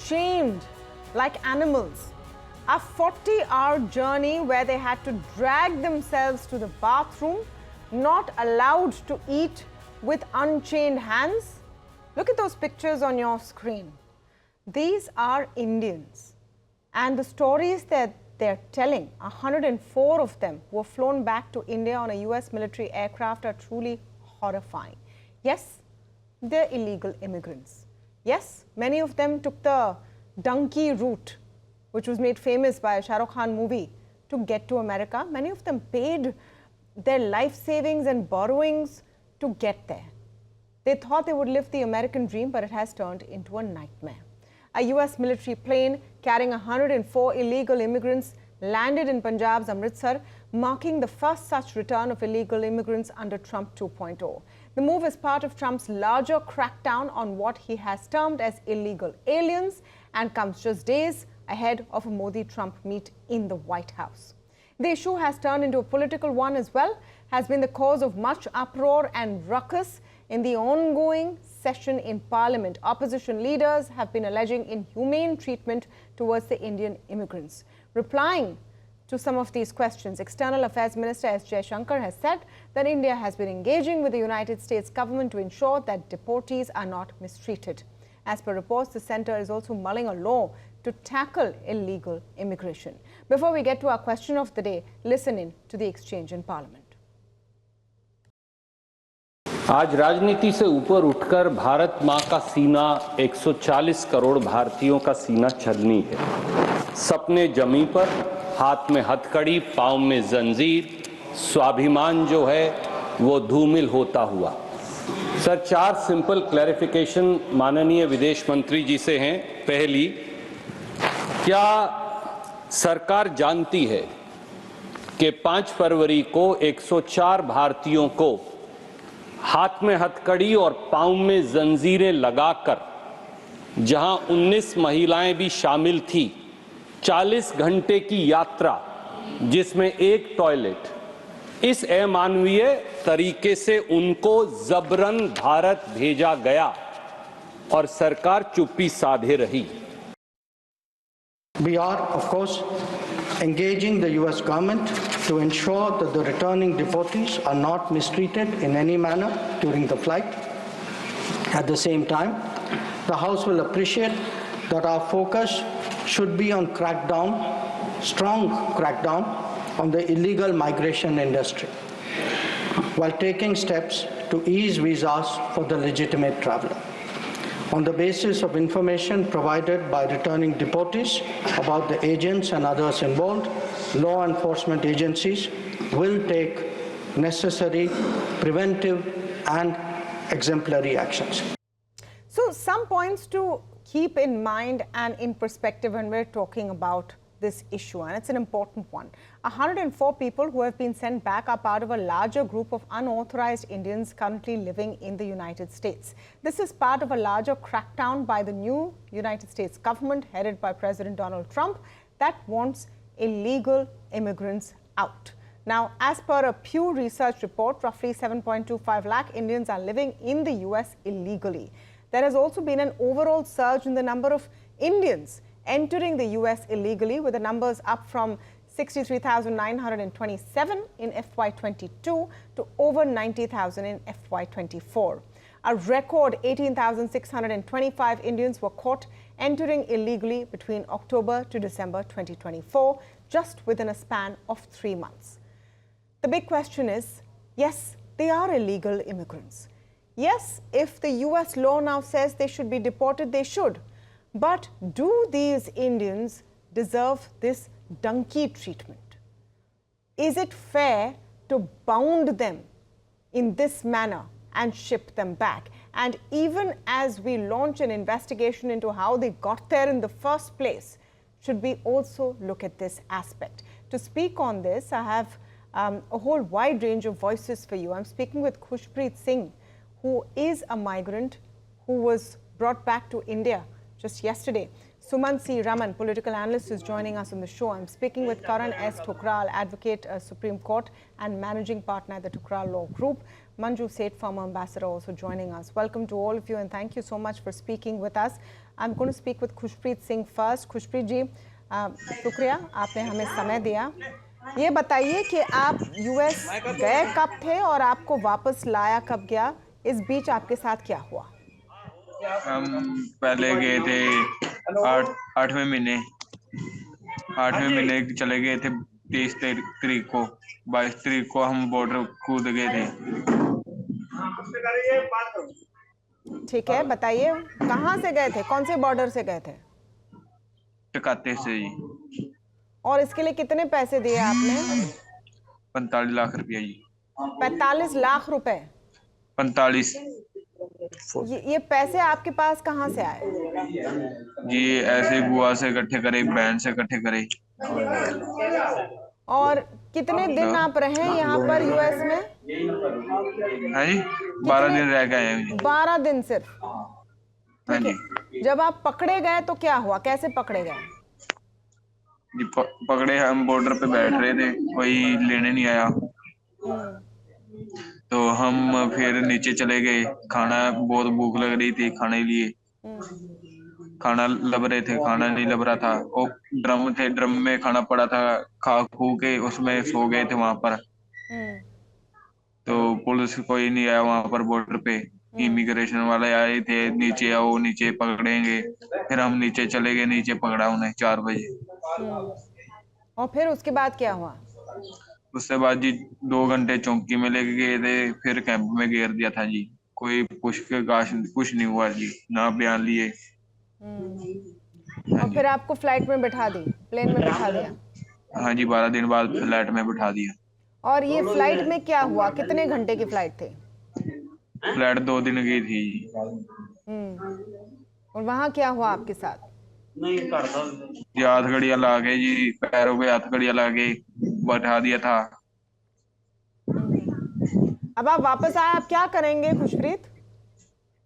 chained like animals. A 40-hour journey where they had to drag themselves to the bathroom, not allowed to eat with unchained hands. Look at those pictures on your screen. These are Indians, and the stories that they're telling, 104 of them who were flown back to India on a US military aircraft, are truly horrifying. Yes, they're illegal immigrants. Yes, many of them took the donkey route, which was made famous by a Shah Rukh Khan movie, to get to America. Many of them paid their life savings and borrowings to get there. They thought they would live the American dream, but it has turned into a nightmare. A US military plane carrying 104 illegal immigrants landed in Punjab's Amritsar, marking the first such return of illegal immigrants under Trump 2.0. The move is part of Trump's larger crackdown on what he has termed as illegal aliens, and comes just days ahead of a Modi-Trump meet in the White House. The issue has turned into a political one as well, has been the cause of much uproar and ruckus in the ongoing session in Parliament. Opposition leaders have been alleging inhumane treatment towards the Indian immigrants. Replying to some of these questions, External Affairs Minister S Jaishankar has said that India has been engaging with the United States government to ensure that deportees are not mistreated. As per reports, the centre is also mulling a law to tackle illegal immigration. Before we get to our question of the day, listen in to the exchange in Parliament. आज राजनीति से ऊपर उठकर भारत मां का सीना 140 करोड़ भारतीयों का सीना छलनी है। सपने जमी पर, हाथ में हथकड़ी, पांव में जंजीर, स्वाभिमान जो है वो धूमिल होता हुआ। सर, 4 सिंपल क्लैरिफिकेशन माननीय विदेश मंत्री जी से हैं। पहली, क्या सरकार जानती है कि 5 फरवरी को 104 भारतीयों को हाथ में हथकड़ी और पांव में जंजीरें लगाकर, जहां 19 महिलाएं भी शामिल थी, 40 घंटे की यात्रा जिसमें एक टॉयलेट, इस अमानवीय तरीके से उनको जबरन भारत भेजा गया और सरकार चुप्पी साधे रही? We are, of course, engaging the US government to ensure that the returning deportees are not mistreated in any manner during the flight. At the same time, the House will appreciate that our focus should be on strong crackdown on the illegal migration industry, while taking steps to ease visas for the legitimate traveler. On the basis of information provided by returning deportees about the agents and others involved, law enforcement agencies will take necessary preventive and exemplary actions. So, some points to keep in mind and in perspective when we're talking about this issue, and it's an important one. 104 people who have been sent back are part of a larger group of unauthorized Indians currently living in the United States. This is part of a larger crackdown by the new United States government headed by President Donald Trump that wants illegal immigrants out. Now, as per a Pew Research report, roughly 7.25 lakh Indians are living in the US illegally. There has also been an overall surge in the number of Indians entering the US illegally, with the numbers up from 63,927 in FY22 to over 90,000 in FY24. A record 18,625 Indians were caught entering illegally between October to December 2024, just within a span of 3 months. The big question is, yes, they are illegal immigrants. Yes, if the US law now says they should be deported, they should. But do these Indians deserve this donkey treatment? Is it fair to bound them in this manner and ship them back? And even as we launch an investigation into how they got there in the first place, should we also look at this aspect? To speak on this, I have a whole wide range of voices for you. I'm speaking with Khushpreet Singh, who is a migrant who was brought back to India just yesterday. Suman C. Raman, political analyst, is joining us on the show. I'm speaking with Karan S. Thukral, advocate, Supreme Court and managing partner at the Thukral Law Group. Manju Seth, former ambassador, also joining us. Welcome to all of you, and thank you so much for speaking with us. I'm going to speak with Khushpreet Singh first. Khushpreet जी, शुक्रिया आपने हमें समय दिया। ये बताइए कि आप US गए कब थे और आपको वापस लाया कब गया? इस बीच आपके साथ क्या हुआ? हम पहले गए थे 8वें महीने चले गए थे 30 तारीख को। 22 तारीख को हम बॉर्डर कूद गए थे। ठीक है, बताइए कहाँ से गए थे, कौन से बॉर्डर से गए थे? टकाते से जी। और इसके लिए कितने पैसे दिए आपने? 45 लाख रुपया जी। 45 लाख रुपए? 45 ये पैसे आपके पास कहाँ से आए? जी, ऐसे बुआ से इकट्ठे करे, बहन से इकट्ठे करे। और कितने दिन आप रहे यहाँ पर यूएस में? हाँ जी, 12 दिन रह गए हैं। 12 दिन सिर्फ? हाँ ठीक है। जब आप पकड़े गए तो क्या हुआ, कैसे पकड़े गए? जी, पकड़े हम बॉर्डर पे बैठ रहे थे, कोई लेने नहीं आया। तो हम फिर नीचे चले गए। खाना, बहुत भूख लग रही थी खाने के लिए। खाना लब रहे थे, खाना नहीं लग रहा था। वो ड्रम थे, ड्रम में खाना पड़ा था, खा खू के उसमें सो गए थे वहां पर। तो पुलिस कोई नहीं आया वहां पर बॉर्डर पे। इमिग्रेशन वाले आए थे, नीचे आओ, नीचे पकड़ेंगे। फिर हम नीचे चले गए, नीचे पकड़ा उन्हें 4 बजे। और फिर उसके बाद क्या हुआ? उसके बाद जी 2 घंटे चौकी में लेके गए थे, फिर कैंप में घेर दिया था जी। कोई पूछताछ कुछ नहीं हुआ जी, ना बयान लिए। और फिर आपको फ्लाइट में बिठा दी, प्लेन में बिठा दिया? हाँ जी, 12 दिन बाद फ्लाइट में बिठा दिया। और ये फ्लाइट में क्या हुआ, कितने घंटे की फ्लाइट थी? फ्लाइट 2 दिन की थी जी। और वहां क्या हुआ आपके साथ? जी, हथकड़ियां ला के जी, पैरों पे हथकड़ियां ला के बैठा दिया था। अब आप वापस आए, आप क्या करेंगे खुशप्रीत?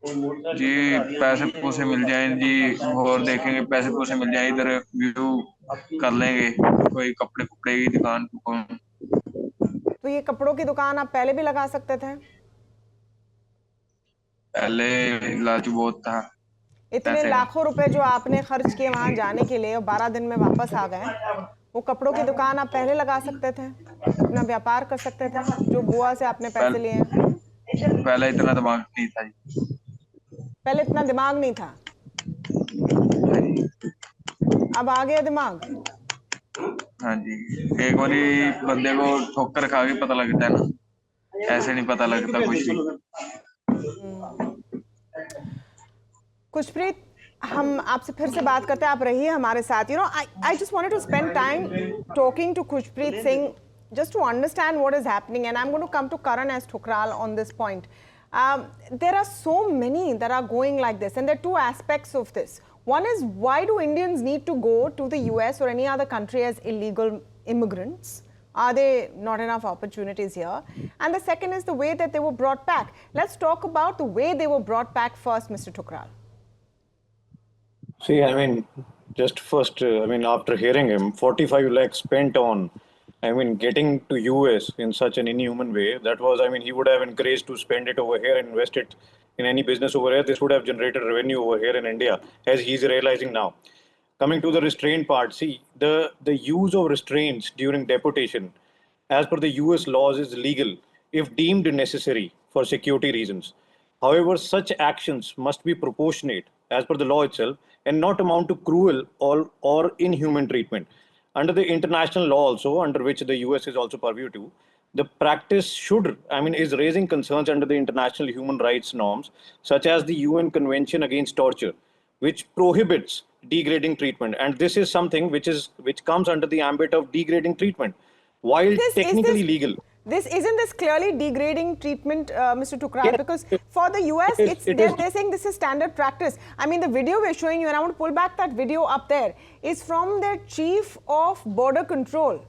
जी, पैसे पूसे मिल जाएं जी, और देखेंगे पैसे पूसे मिल जाए, इधर व्यू कर लेंगे कोई कपड़े कुपड़े की दुकान। तो ये कपड़ों की दुकान आप पहले भी लगा सकते थे? पहले लालच बहुत था। इतने लाखों रुपए जो आपने खर्च किए वहां जाने के लिए और 12 दिन में वापस आ गए, वो कपड़ों की दुकान आप पहले लगा सकते थे, अपना व्यापार कर सकते थे जो बुआ से आपने पैसे लिए हैं। पहले इतना दिमाग नहीं था जी। पहले इतना दिमाग नहीं था, अब आ गया दिमाग? हाँ जी, एक बारी बंदे को ठोकर खा के पता लगता है ना, ऐसे नहीं पता लगता कुछ भी। खुशप्रीत, हम आपसे फिर से बात करते हैं, आप रहिए हमारे साथ। I just wanted to spend time talking to Khushpreet Singh just to understand what is happening, and I'm going to come to Karan as Thukral on this point. There are so many that are going like this, and there are two aspects of this. One is, why do Indians need to go to the US or any other country as illegal immigrants? Are there not enough opportunities here? And the second is the way that they were brought back. Let's talk about the way they were brought back first, Mr. Thukral. See, I mean, just first, after hearing him, 45 lakhs spent on, getting to US in such an inhuman way, that was, he would have encouraged to spend it over here and invest it in any business over here. This would have generated revenue over here in India, as he's realizing now. Coming to the restraint part, see, the use of restraints during deportation, as per the US laws, is legal if deemed necessary for security reasons. However, such actions must be proportionate as per the law itself and not amount to cruel or inhuman treatment. Under the international law also, under which the US is also purview to, the practice is raising concerns under the international human rights norms, such as the UN Convention Against Torture, which prohibits degrading treatment. And this is something which comes under the ambit of degrading treatment, while technically legal. Isn't this clearly degrading treatment, Mr. Thukral? Yes. Because for the US, they're saying this is standard practice. I mean, the video we're showing you, and I want to pull back that video up there, is from their chief of border control.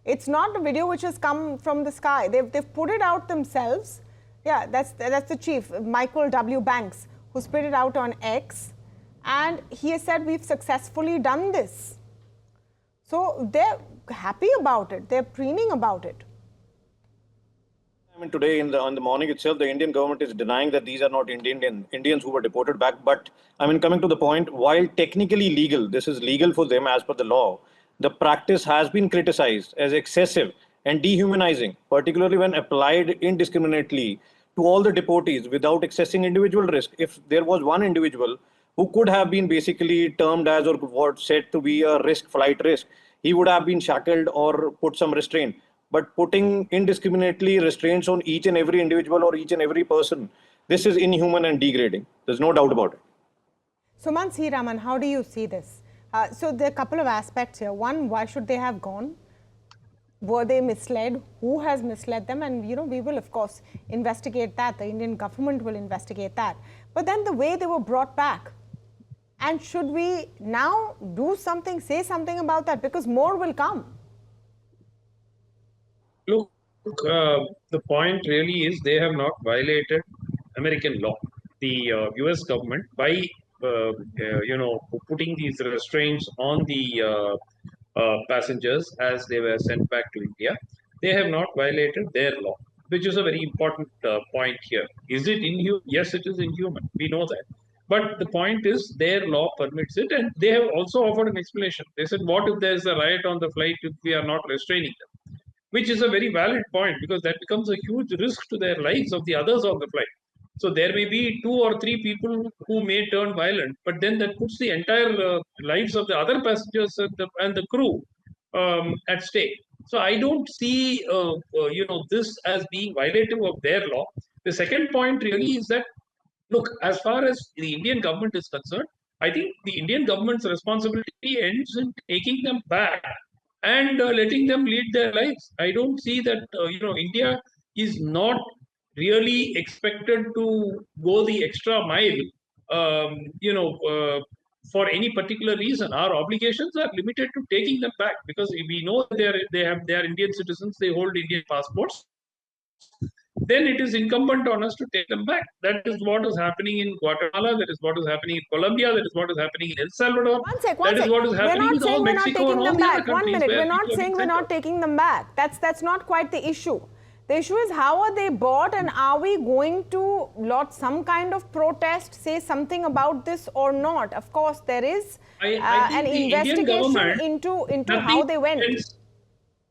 It's not a video which has come from the sky. They've put it out themselves. Yeah, that's the chief, Michael W. Banks, who's put it out on X. And he has said, we've successfully done this. So they're happy about it. They're preening about it. Today on the morning itself, the Indian government is denying that these are not Indians who were deported back. But I mean, coming to the point, while technically legal, this is legal for them as per the law, the practice has been criticized as excessive and dehumanizing, particularly when applied indiscriminately to all the deportees without assessing individual risk. If there was one individual who could have been basically termed as or what said to be a flight risk, he would have been shackled or put some restraint. But putting indiscriminately restraints on each and every individual or each and every person, this is inhuman and degrading. There's no doubt about it. Sumant C. Raman, how do you see this? So there are a couple of aspects here. One, why should they have gone? Were they misled? Who has misled them? And we will of course investigate that. The Indian government will investigate that. But then the way they were brought back. And should we now do something, say something about that? Because more will come. Look, the point really is they have not violated American law. The U.S. government, by putting these restraints on the passengers as they were sent back to India, they have not violated their law, which is a very important point here. Is it inhuman? Yes, it is inhuman. We know that. But the point is their law permits it, and they have also offered an explanation. They said, what if there's a riot on the flight if we are not restraining them? Which is a very valid point, because that becomes a huge risk to their lives of the others on the flight. So there may be 2 or 3 people who may turn violent, but then that puts the entire lives of the other passengers and the crew at stake. So I don't see this as being violative of their law. The second point really is that, look, as far as the Indian government is concerned, I think the Indian government's responsibility ends in taking them back and letting them lead their lives. I don't see that India is not really expected to go the extra mile, for any particular reason. Our obligations are limited to taking them back, because we know they are Indian citizens, they hold Indian passports. Then it is incumbent on us to take them back. That is what is happening in Guatemala. That is what is happening in Colombia. That is what is happening in El Salvador. That is what is happening in all Mexico and all the other countries. 1 minute. We're not saying we're not taking them back. That's not quite the issue. The issue is, how are they bought, and are we going to launch some kind of protest, say something about this or not? Of course, there is an investigation into how they went.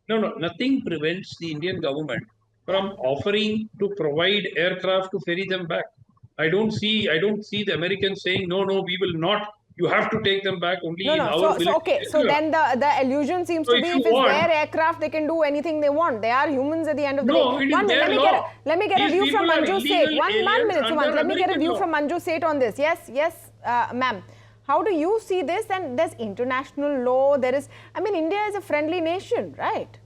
Nothing prevents the Indian government from offering to provide aircraft to ferry them back. I don't see the Americans saying, no, we will not. You have to take them back only in our village. So then the illusion seems to be, if it's their aircraft, they can do anything they want. They are humans at the end of the day. Let me get a view from Manju Seth. One minute, Sumant. Let me get a view from Manju Seth on this. Yes, ma'am. How do you see this? And there's international law. India is a friendly nation, right?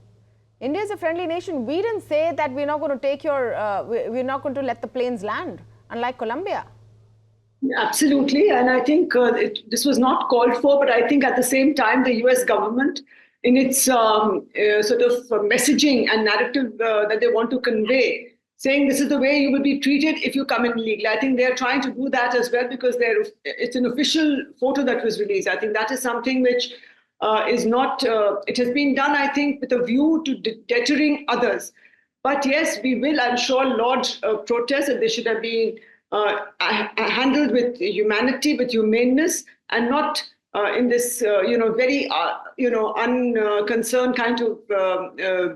India is a friendly nation. We didn't say that we're not going to we're not going to let the planes land, unlike Colombia. Absolutely, and I think this was not called for, but I think at the same time, the US government, in its sort of messaging and narrative that they want to convey, saying this is the way you will be treated if you come in illegally. I think they're trying to do that as well, because it's an official photo that was released. I think that is something which is not, it has been done, I think, with a view to deterring others. But yes, we will, I'm sure, lodge protests, and they should have been handled with humanity, with humaneness, and not in this, very, unconcerned kind of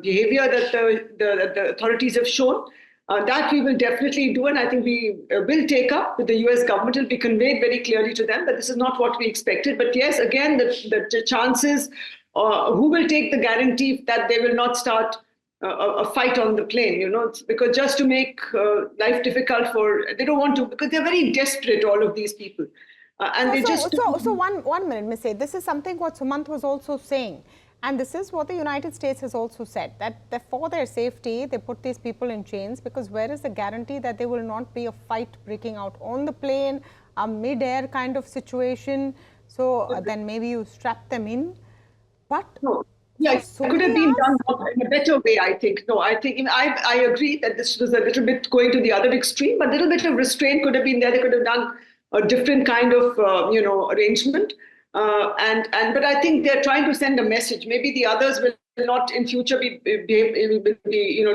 behavior that the authorities have shown. That we will definitely do, and I think we will take up with the US government. It will be conveyed very clearly to them that this is not what we expected. But yes, again, the chances, who will take the guarantee that they will not start a fight on the plane, because just to make life difficult they don't want to, because they're very desperate, all of these people. So one minute, Ms. A. This is something what Sumant was also saying. And this is what the United States has also said, that for their safety, they put these people in chains, because where is the guarantee that there will not be a fight breaking out on the plane, a mid-air kind of situation? So then maybe you strap them in. But yes, it could have been done in a better way, I think. No, I think I agree that this was a little bit going to the other extreme, but a little bit of restraint could have been there. They could have done a different kind of, arrangement. But I think they're trying to send a message. Maybe the others will not in future be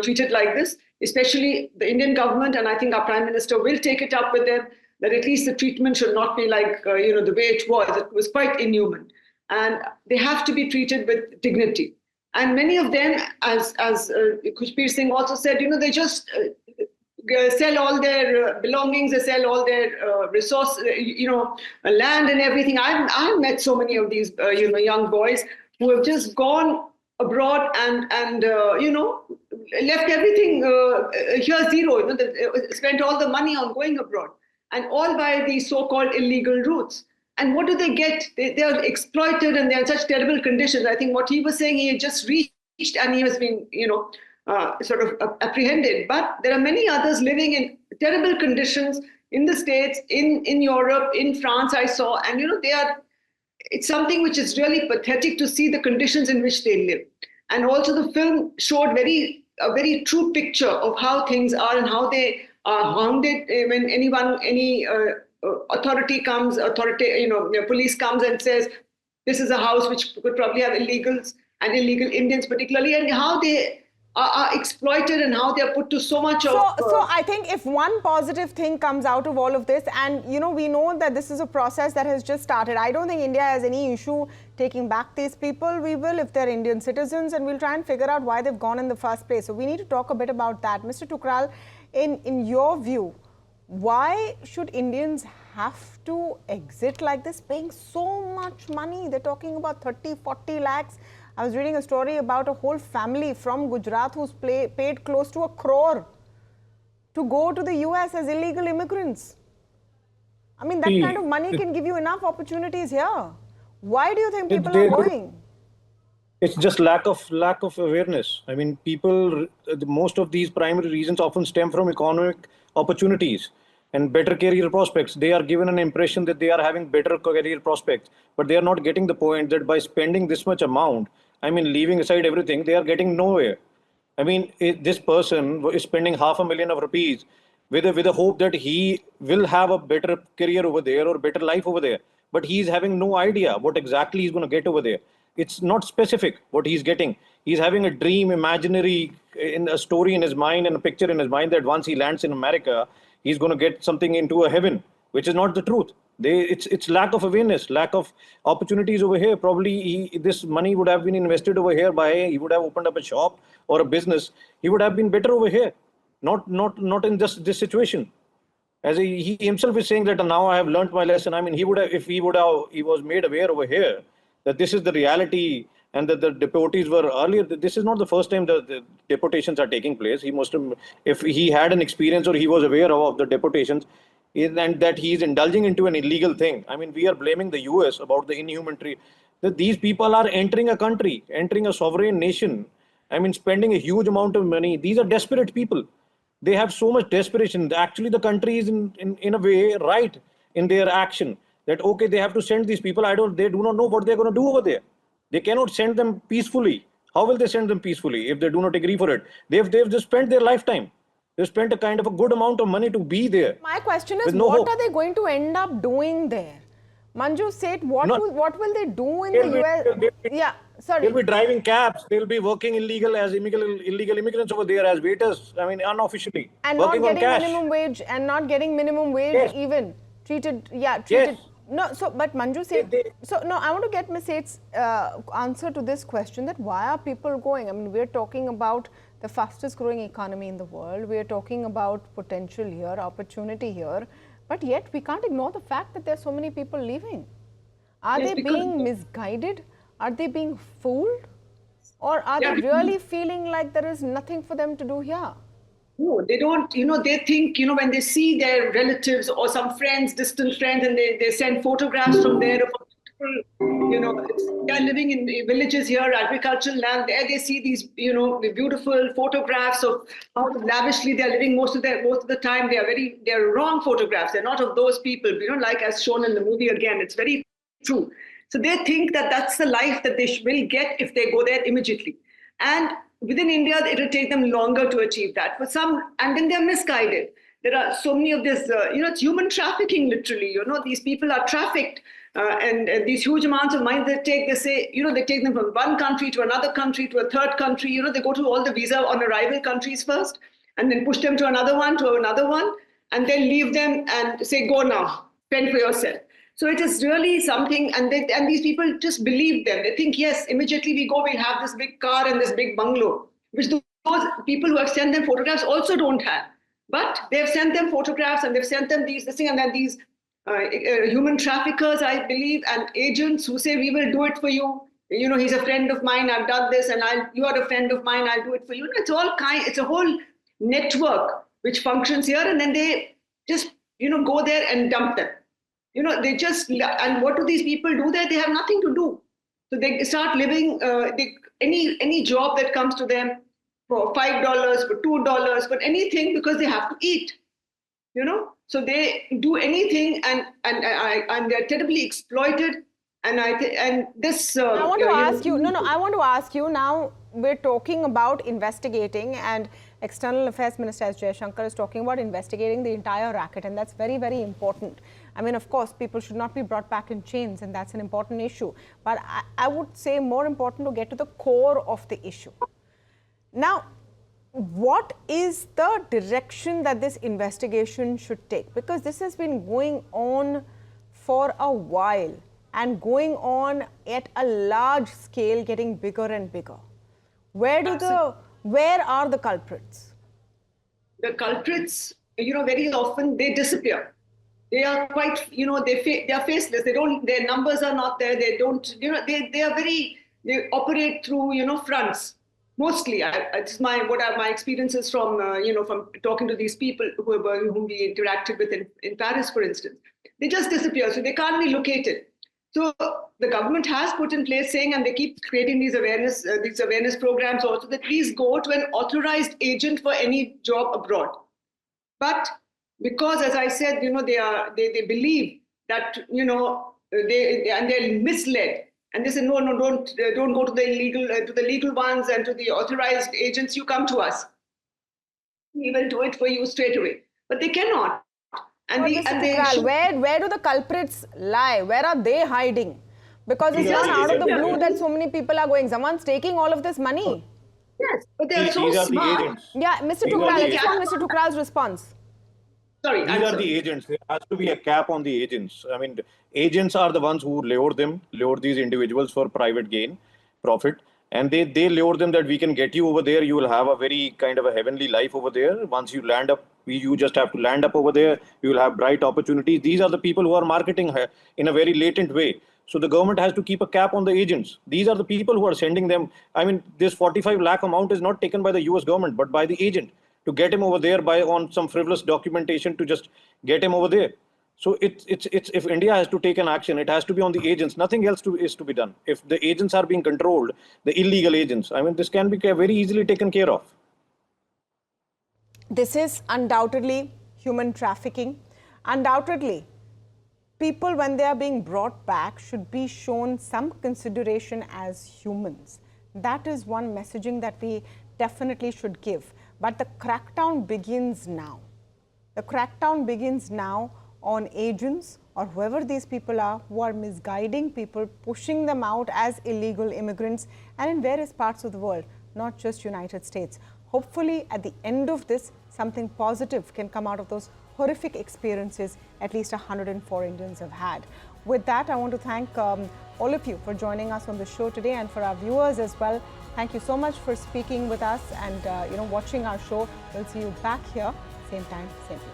treated like this. especially the Indian government, and I think our Prime Minister will take it up with them, that at least the treatment should not be like, the way it was. It was quite inhuman. And they have to be treated with dignity. And many of them, as Khushbir Singh also said, they just sell all their belongings, they sell all their resource, land and everything. I've met so many of these, young boys who have just gone abroad and left everything here zero. Spent all the money on going abroad, and all by these so-called illegal routes. And what do they get? They are exploited, and they're in such terrible conditions. I think what he was saying, he had just reached and he has been, sort of apprehended. But there are many others living in terrible conditions in the States, in Europe, in France, I saw. And, it's something which is really pathetic to see the conditions in which they live. And also the film showed a very true picture of how things are and how they are hounded when any authority comes, police comes and says, this is a house which could probably have illegals and illegal Indians particularly, and how they are exploited and how they are put to so much of... So I think if one positive thing comes out of all of this, and we know that this is a process that has just started. I don't think India has any issue taking back these people. We will if they're Indian citizens, and we'll try and figure out why they've gone in the first place. So we need to talk a bit about that. Mr. Tukral, in your view, why should Indians have to exit like this, paying so much money? They're talking about 30, 40 lakhs. I was reading a story about a whole family from Gujarat who's paid close to 1 crore to go to the US as illegal immigrants. I mean, that kind of money can give you enough opportunities here. Why do you think people are going? It's just lack of awareness. I mean, most of these primary reasons often stem from economic opportunities and better career prospects. They are given an impression that they are having better career prospects, but they are not getting the point that by spending this much amount, I mean, leaving aside everything, they are getting nowhere. I mean, this person is spending $500,000 rupees with a hope that he will have a better career over there or better life over there. But he's having no idea what exactly he's going to get over there. It's not specific what he's getting. He's having a dream, imaginary, in a story in his mind and a picture in his mind that once he lands in America, he's going to get something into a heaven, which is not the truth. It's lack of awareness, lack of opportunities over here. Probably this money would have been invested over here he would have opened up a shop or a business. He would have been better over here, not in this situation. As he himself is saying that now I have learned my lesson. I mean, he was made aware over here that this is the reality and that the deportees were earlier. This is not the first time the deportations are taking place. He must have, if he had an experience or he was aware of the deportations, and that he is indulging into an illegal thing. I mean, we are blaming the US about the inhuman treatment. That these people are entering a country, entering a sovereign nation. I mean, spending a huge amount of money. These are desperate people. They have so much desperation. Actually, the country is in a way right in their action. That, okay, they have to send these people. They do not know what they're going to do over there. They cannot send them peacefully. How will they send them peacefully if they do not agree for it? They've just spent their lifetime. They've spent a kind of a good amount of money to be there. My question is, what are they going to end up doing there? Manju said, what will they do in the US? They'll be driving cabs. They'll be working illegal immigrants over there as waiters. I mean, unofficially. And working not on getting cash. minimum wage, and not getting minimum wage Yes. even. Treated. Yes. No, but Manju said, I want to get Ms. Seth's answer to this question, that why are people going? I mean, we're talking about the fastest growing economy in the world. We're talking about potential here, opportunity here, but yet we can't ignore the fact that there's so many people leaving. Are they being misguided? Are they being fooled? Or are they really feeling like there is nothing for them to do here? No, they don't, they think, when they see their relatives or some friends, distant friends, and they send photographs from there of people, they're living in villages here, agricultural land. There they see these, the beautiful photographs of how lavishly they're living most of the time. They're wrong photographs. They're not of those people, like as shown in the movie again. It's very true. So they think that that's the life that they will get if they go there immediately. And within India, it will take them longer to achieve that. And then they're misguided. There are so many of this, it's human trafficking, literally. These people are trafficked, and these huge amounts of money they take. They say, they take them from one country to another country to a third country. They go to all the visa on arrival countries first, and then push them to another one, and then leave them and say, go now, fend for yourself. So it is really something, and these people just believe them. They think, yes, immediately we go, we'll have this big car and this big bungalow, which those people who have sent them photographs also don't have. But they've sent them photographs and they've sent them this thing, and then these human traffickers, I believe, and agents who say, we will do it for you. You know, he's a friend of mine, I've done this, and you are a friend of mine, I'll do it for you. It's it's a whole network which functions here, and then they just, go there and dump them. They just, and what do these people do there? They have nothing to do. So they start living, any job that comes to them for $5, for $2, for anything, because they have to eat, So they do anything, and they're terribly exploited. And this. I want to ask you. I want to ask you now. We're talking about investigating, and External Affairs Minister S Jaishankar is talking about investigating the entire racket, and that's very, very important. I mean, of course, people should not be brought back in chains, and that's an important issue. But I would say more important to get to the core of the issue. Now, what is the direction that this investigation should take? Because this has been going on for a while, and going on at a large scale, getting bigger and bigger. Where are the culprits? The culprits, very often they disappear. They are quite, they are faceless. Their numbers are not there. They don't, they operate through, fronts. Mostly, it's my experiences from, from talking to these people whom we interacted with in Paris, for instance. They just disappear, so they can't be located. So the government has put in place saying, and they keep creating these awareness programs also, that please go to an authorized agent for any job abroad. But because, as I said, they believe that, they're misled. And they say, no, don't go to the legal ones and to the authorized agents. You come to us. We will do it for you straight away. But they cannot. Where do the culprits lie? Where are they hiding? Because it's not out of the blue that so many people are going. Someone's taking all of this money. Yes, but they're so smart. Yeah, Mr. Tukral, I just want Mr. Tukral's response. Sorry, these are the agents. There has to be a cap on the agents. I mean, agents are the ones who lure these individuals for private gain, profit. And they lure them that we can get you over there. You will have a very kind of a heavenly life over there. Once you land up, you just have to land up over there. You will have bright opportunities. These are the people who are marketing in a very latent way. So the government has to keep a cap on the agents. These are the people who are sending them. I mean, this 45 lakh amount is not taken by the US government, but by the agent to get him over there on some frivolous documentation to just get him over there. So it's if India has to take an action, it has to be on the agents. Nothing else is to be done. If the agents are being controlled, the illegal agents, I mean, this can be very easily taken care of. This is undoubtedly human trafficking. Undoubtedly, people, when they are being brought back, should be shown some consideration as humans. That is one messaging that we definitely should give. But the crackdown begins now. The crackdown begins now on agents or whoever these people are who are misguiding people, pushing them out as illegal immigrants, and in various parts of the world, not just United States. Hopefully, at the end of this, something positive can come out of those horrific experiences at least 104 Indians have had. With that, I want to thank all of you for joining us on the show today, and for our viewers as well. Thank you so much for speaking with us and watching our show. We'll see you back here, same time, same place.